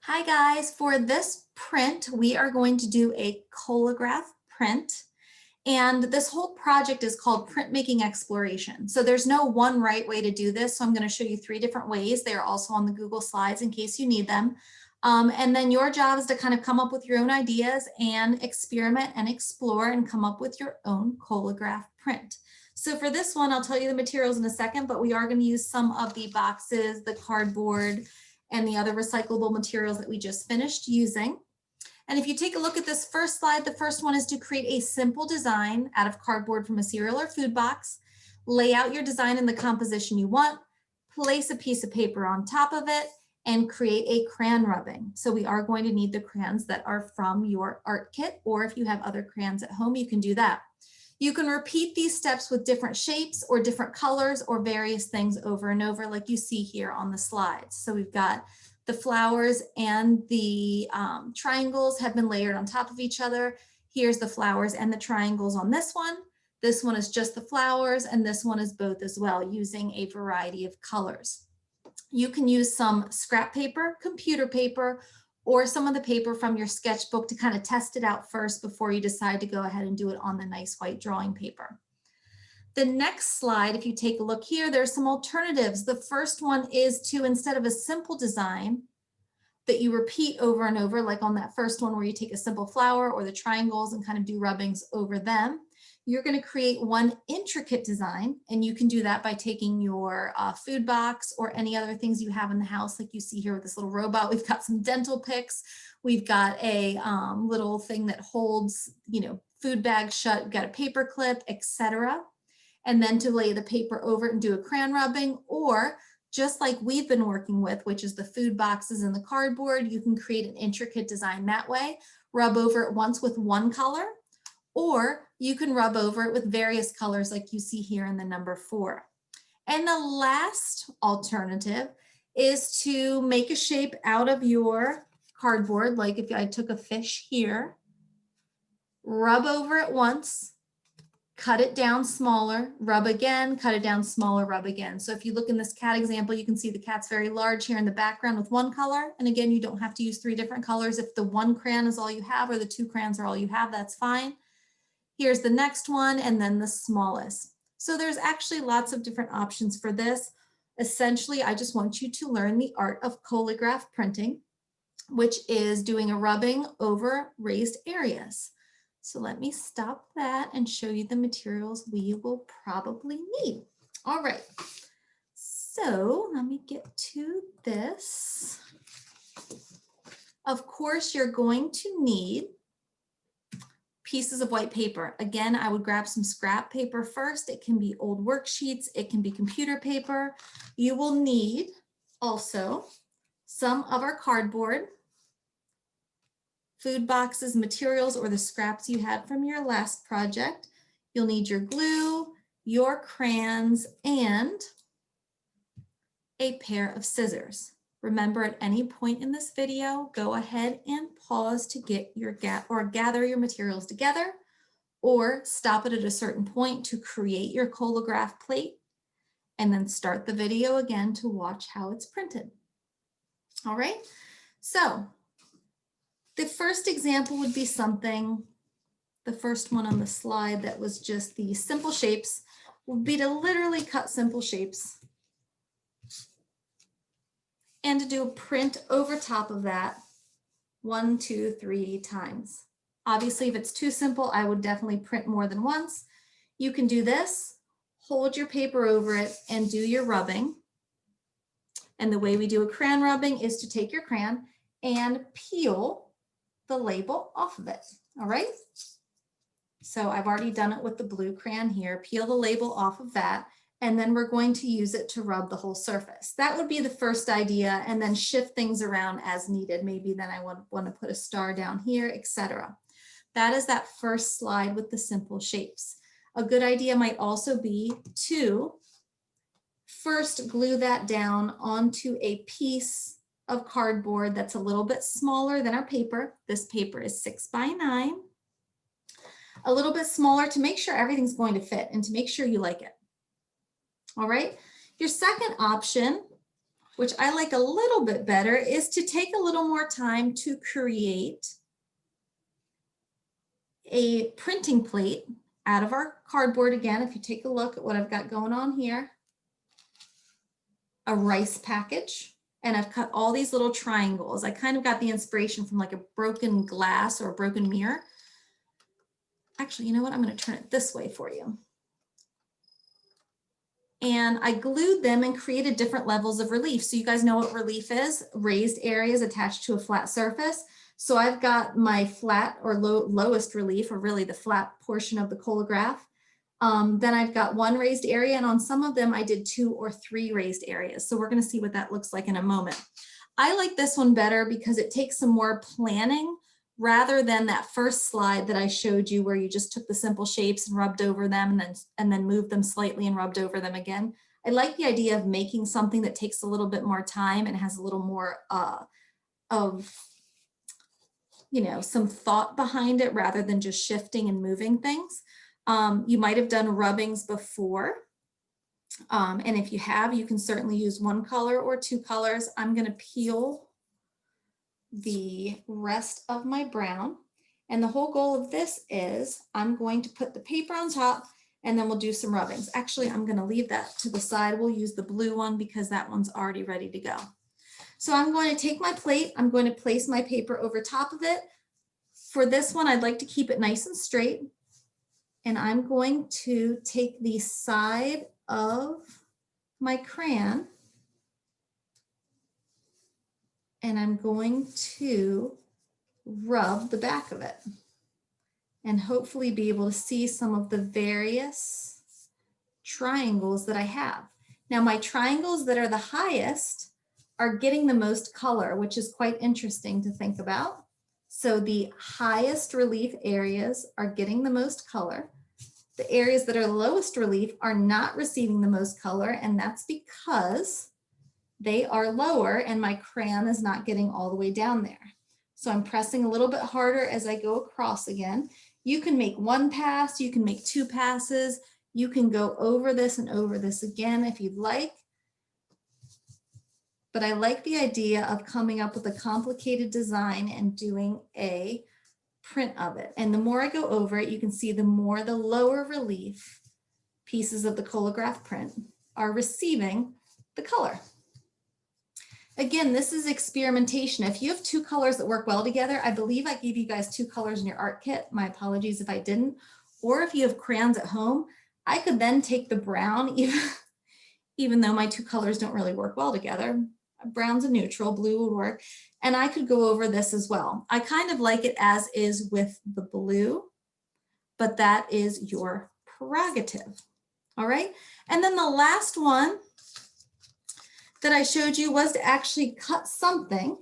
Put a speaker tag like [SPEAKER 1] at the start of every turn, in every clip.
[SPEAKER 1] Hi guys, for this print, we are going to do a Collagraph print. And this whole project is called Printmaking Exploration. So there's no one right way to do this. So I'm going to show you 3 different ways. They are also on the Google Slides in case you need them. And then your job is to kind of come up with your own ideas and experiment and explore and come up with your own Collagraph print. So for this one, I'll tell you the materials in a second, but we are going to use some of the boxes, the cardboard, and the other recyclable materials that we just finished using. And if you take a look at this first slide, the first one is to create a simple design out of cardboard from a cereal or food box. Lay out your design in the composition you want, place a piece of paper on top of it, and create a crayon rubbing. So we are going to need the crayons that are from your art kit, or if you have other crayons at home, you can do that. You can repeat these steps with different shapes or different colors or various things over and over like you see here on the slides. So we've got the flowers and the triangles have been layered on top of each other. Here's the flowers and the triangles on this one. This one is just the flowers, and this one is both as well, using a variety of colors. You can use some scrap paper, computer paper, or some of the paper from your sketchbook to kind of test it out first before you decide to go ahead and do it on the nice white drawing paper. The next slide, if you take a look here, there's some alternatives. The first one is to, instead of a simple design that you repeat over and over, like on that first one where you take a simple flower or the triangles and kind of do rubbings over them, you're going to create one intricate design, and you can do that by taking your food box or any other things you have in the house, like you see here with this little robot. We've got some dental picks. We've got a little thing that holds, food bags shut. We've got a paper clip, etc. And then to lay the paper over it and do a crayon rubbing, or just like we've been working with, which is the food boxes and the cardboard, you can create an intricate design that way, rub over it once with one color, or you can rub over it with various colors like you see here in the number 4. And the last alternative is to make a shape out of your cardboard, like if I took a fish here, rub over it once, cut it down smaller, rub again, cut it down smaller, rub again. So if you look in this cat example, you can see the cat's very large here in the background with one color. And again, you don't have to use 3 different colors. If the 1 crayon is all you have or the 2 crayons are all you have, that's fine. Here's the next one, and then the smallest. So there's actually lots of different options for this. Essentially, I just want you to learn the art of Collagraph printing, which is doing a rubbing over raised areas. So let me stop that and show you the materials we will probably need. All right, so let me get to this. Of course, you're going to need pieces of white paper. Again, I would grab some scrap paper first. It can be old worksheets. It can be computer paper. You will need also some of our cardboard, food boxes, materials, or the scraps you had from your last project. You'll need your glue, your crayons, and a pair of scissors. Remember, at any point in this video, go ahead and pause to get your gather your materials together, or stop it at a certain point to create your Collagraph plate, and then start the video again to watch how it's printed. All right, so the first example would be something, the first one on the slide that was just the simple shapes, would be to literally cut simple shapes and to do a print over top of that 1, 2, 3 times. Obviously, if it's too simple, I would definitely print more than once. You can do this, hold your paper over it, and do your rubbing. And the way we do a crayon rubbing is to take your crayon and peel the label off of it. All right. So I've already done it with the blue crayon here. Peel the label off of that, and then we're going to use it to rub the whole surface. That would be the first idea, and then shift things around as needed. Maybe then I want to put a star down here, etc. That is that first slide with the simple shapes. A good idea might also be to first glue that down onto a piece of cardboard that's a little bit smaller than our paper. This paper is 6 by 9. A little bit smaller to make sure everything's going to fit and to make sure you like it. All right, your second option, which I like a little bit better, is to take a little more time to create a printing plate out of our cardboard. Again, if you take a look at what I've got going on here, a rice package, and I've cut all these little triangles. I kind of got the inspiration from like a broken glass or a broken mirror. Actually, you know what? I'm going to turn it this way for you. And I glued them and created different levels of relief. So you guys know what relief is, raised areas attached to a flat surface. So I've got my flat or lowest relief, or really the flat portion of the Collagraph. Then I've got one raised area, and on some of them I did 2 or 3 raised areas. So we're going to see what that looks like in a moment. I like this one better because it takes some more planning rather than that first slide that I showed you where you just took the simple shapes and rubbed over them and then moved them slightly and rubbed over them again. I like the idea of making something that takes a little bit more time and has a little more of, you know, some thought behind it rather than just shifting and moving things. You might have done rubbings before. And if you have, you can certainly use 1 color or 2 colors. I'm going to peel the rest of my brown. And the whole goal of this is I'm going to put the paper on top and then we'll do some rubbings. Actually, I'm going to leave that to the side. We'll use the blue one because that one's already ready to go. So I'm going to take my plate. I'm going to place my paper over top of it. For this one, I'd like to keep it nice and straight. And I'm going to take the side of my crayon and I'm going to rub the back of it and hopefully be able to see some of the various triangles that I have. Now my triangles that are the highest are getting the most color, which is quite interesting to think about. So the highest relief areas are getting the most color. The areas that are lowest relief are not receiving the most color, and that's because they are lower and my crayon is not getting all the way down there. So I'm pressing a little bit harder as I go across again. You can make 1 pass, you can make 2 passes, you can go over this and over this again if you'd like. But I like the idea of coming up with a complicated design and doing a print of it. And the more I go over it, you can see the more the lower relief pieces of the Collagraph print are receiving the color. Again, this is experimentation. If you have 2 colors that work well together, I believe I gave you guys 2 colors in your art kit. My apologies if I didn't. Or if you have crayons at home, I could then take the brown, even though my 2 colors don't really work well together. Brown's a neutral, blue would work. And I could go over this as well. I kind of like it as is with the blue, but that is your prerogative. All right. And then the last one that I showed you was to actually cut something.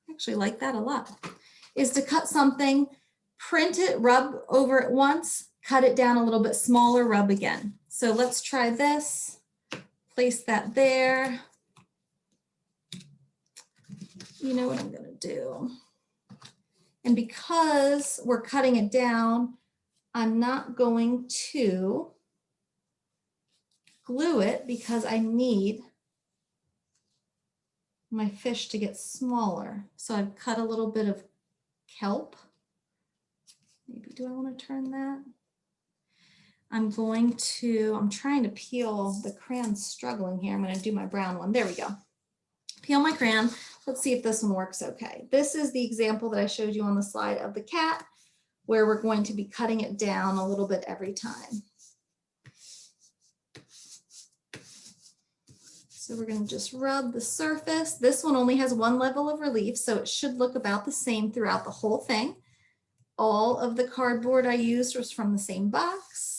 [SPEAKER 1] I actually like that a lot. Is to cut something, print it, rub over it once, cut it down a little bit smaller, rub again. So let's try this. Place that there. You know what I'm going to do. And because we're cutting it down, I'm not going to glue it because I need my fish to get smaller. So I've cut a little bit of kelp. Maybe, do I want to turn that? I'm trying to peel the crayon, struggling here. I'm going to do my brown one. There we go. Peel my crayon. Let's see if this one works okay. This is the example that I showed you on the slide of the cat, where we're going to be cutting it down a little bit every time. So we're going to just rub the surface. This one only has 1 level of relief, so it should look about the same throughout the whole thing. All of the cardboard I used was from the same box.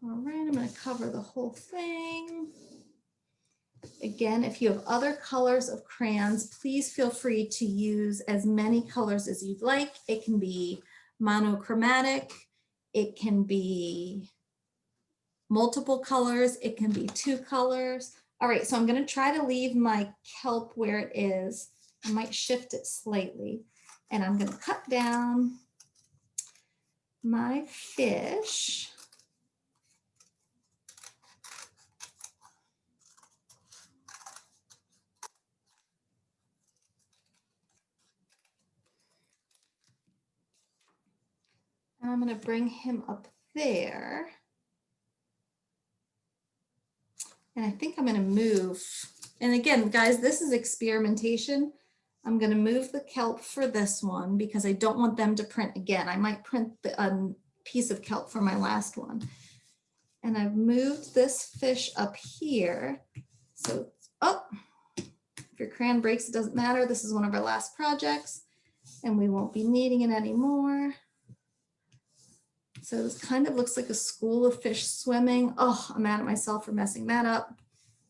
[SPEAKER 1] All right, I'm going to cover the whole thing. Again, if you have other colors of crayons, please feel free to use as many colors as you'd like. It can be monochromatic. It can be multiple colors. It can be 2 colors. All right, so I'm going to try to leave my kelp where it is. I might shift it slightly. And I'm going to cut down my fish. And I'm going to bring him up there. And I think I'm going to move. And again, guys, this is experimentation. I'm going to move the kelp for this one because I don't want them to print again. I might print a piece of kelp for my last one. And I've moved this fish up here. So, oh, if your crayon breaks, it doesn't matter. This is one of our last projects and we won't be needing it anymore. So this kind of looks like a school of fish swimming. Oh, I'm mad at myself for messing that up.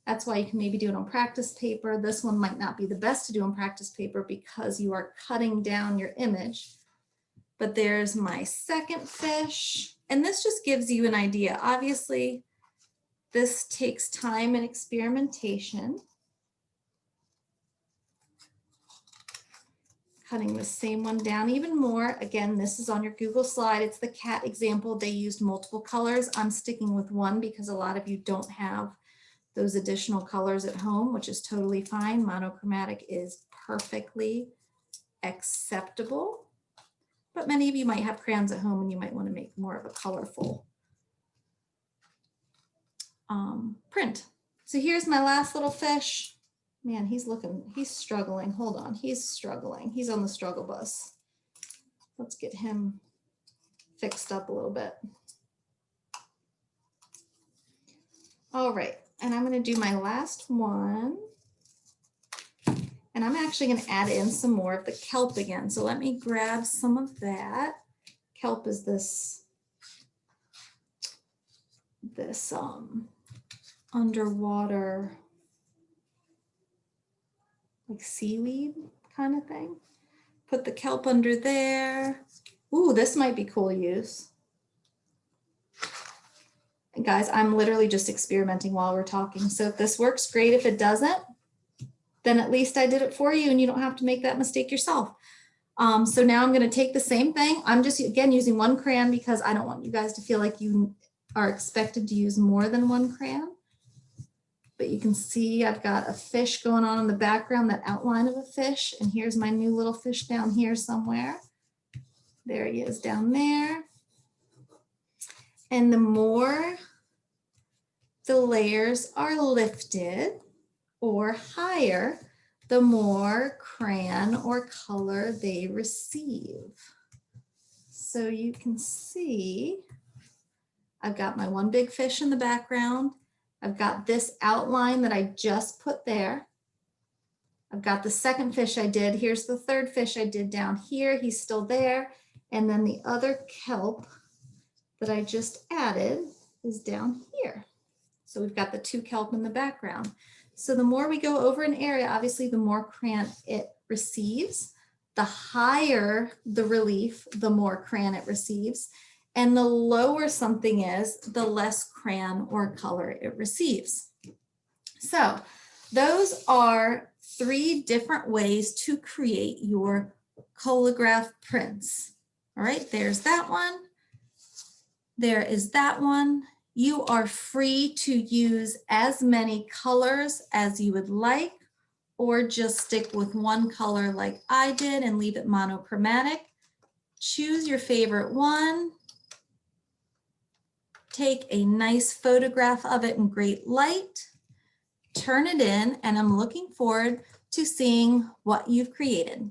[SPEAKER 1] That's why you can maybe do it on practice paper. This one might not be the best to do on practice paper because you are cutting down your image. But there's my second fish. And this just gives you an idea. Obviously, this takes time and experimentation. Cutting the same one down even more. Again, this is on your Google slide. It's the cat example. They used multiple colors. I'm sticking with one because a lot of you don't have those additional colors at home, which is totally fine. Monochromatic is perfectly acceptable. But many of you might have crayons at home and you might want to make more of a colorful print. So here's my last little fish. Man, he's struggling. Hold on, he's struggling. He's on the struggle bus. Let's get him fixed up a little bit. All right, and I'm going to do my last one. And I'm actually going to add in some more of the kelp again. So let me grab some of that. Kelp is this underwater, like seaweed kind of thing. Put the kelp under there. Ooh, this might be cool to use. And guys, I'm literally just experimenting while we're talking. So if this works, great. If it doesn't, then at least I did it for you and you don't have to make that mistake yourself. So now I'm going to take the same thing. I'm just, again, using one crayon because I don't want you guys to feel like you are expected to use more than one crayon. But you can see I've got a fish going on in the background, that outline of a fish. And here's my new little fish down here somewhere. There he is down there. And the more the layers are lifted or higher, the more crayon or color they receive. So you can see I've got my one big fish in the background. I've got this outline that I just put there. I've got the second fish I did. Here's the third fish I did down here. He's still there. And then the other kelp that I just added is down here. So we've got the two kelp in the background. So the more we go over an area, obviously the more crayon it receives. The higher the relief, the more crayon it receives. And the lower something is, the less crayon or color it receives. So those are 3 different ways to create your Collagraph prints. All right, there's that one. There is that one. You are free to use as many colors as you would like, or just stick with one color like I did and leave it monochromatic. Choose your favorite one. Take a nice photograph of it in great light, turn it in, and I'm looking forward to seeing what you've created.